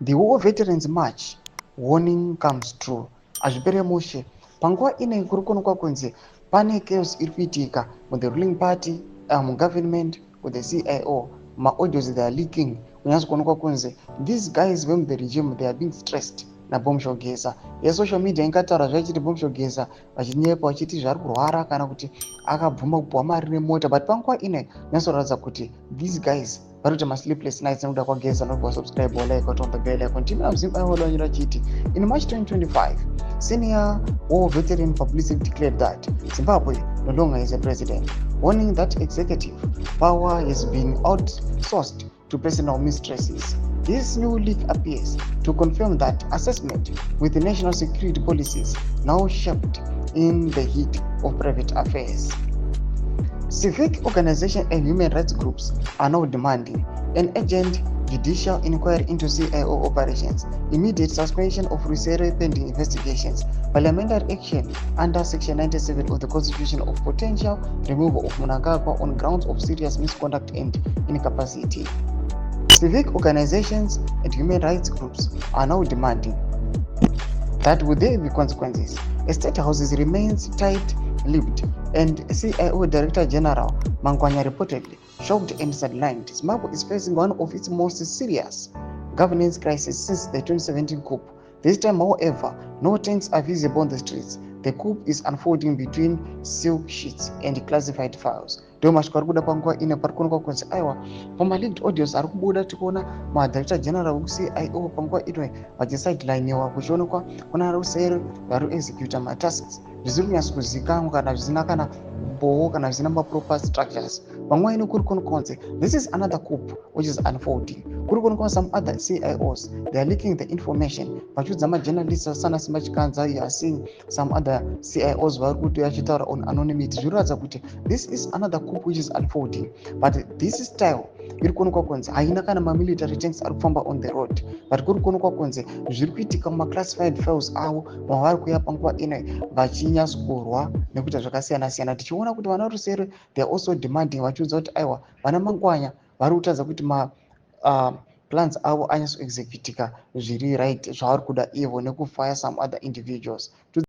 The War Veterans March warning comes true. Azvipere mushe panguva ine kuri kuonekwa kunzi pane chaos iri kuitika with the ruling party, government, with the CIO. Ma-audios they are leaking. Kunyazi kuonekwa kunzi these guys from the regime they are being stressed naBomshogeza. Social media ingataura zvachiti Bomshogeza vachinyepa vachiti zvari kurwara kana kuti akabvuma kupuwa mari nemota, but panguva ine nyatsoratidza kuti these guys vari kuita sleepless nights nekuda kwageza. Nobva subscribe or like on the bell icon. Team zimbabweSADC chiti in March 2025 senior war veteran publicly declared that Zimbabwe no longer is a president, warning that executive power has been outsourced to personal mistresses. This new leak appears to confirm that assessment with the national security policies now shaped in the heat of private affairs. Civic organizations and human rights groups are now demanding an urgent judicial inquiry into CIO operations, immediate suspension of Rusere pending investigations, parliamentary action under Section 97 of the Constitution of potential removal of mnangagwa on grounds of serious misconduct and incapacity. Civic organizations and human rights groups are now demanding that would there be consequences. State houses remains tight-lipped, and CIO Director General Mangwanya reportedly shocked and sidelined. Zimbabwe is facing one of its most serious governance crises since the 2017 coup. This time, however, no tanks are visible on the streets. The coup is unfolding between silk sheets and classified files. Ndio mashiko ari kuda panguva ine pari kuonekwa kunzi aiwa pama-leaked audios ari kubuda tikuona madirector general wekuCIO panguva ino vachisidelinewa kuchionekwa kuna rusere vari executa matasks zvisiri kunyatsokuzivikanwa kana zvisina kana kumbowo kana zvisina maproper structures. Panguva ino kuri kuonekwa kunzi this is another coup which is unfolding. Kuri kuonekwa some other CIOs they are leaking the information vachiudza majournalists sana Simba Chikanza. You are seeing some other CIOs vari kuti vachitaura on anonymity. Zvinoratidza kuti this is another coup which is unfolding, but this style iri kuonekwa kunzi haina kana mamilitary tanks ari kufamba on the road, but kuri kuonekwa kunzi zviri kuitika mumaclassified files avo mavari kuuya panguva ino vachinyatsorwa nekuita zvakasiyana siyana. Tichiona kuti vana rusere they are also demanding vachiudza kuti aiwa vana Mangwanya vari kutaridza kuti plans avo anyatsoexecutika zviri right zvavari kuda ivo nekufire some other individuals.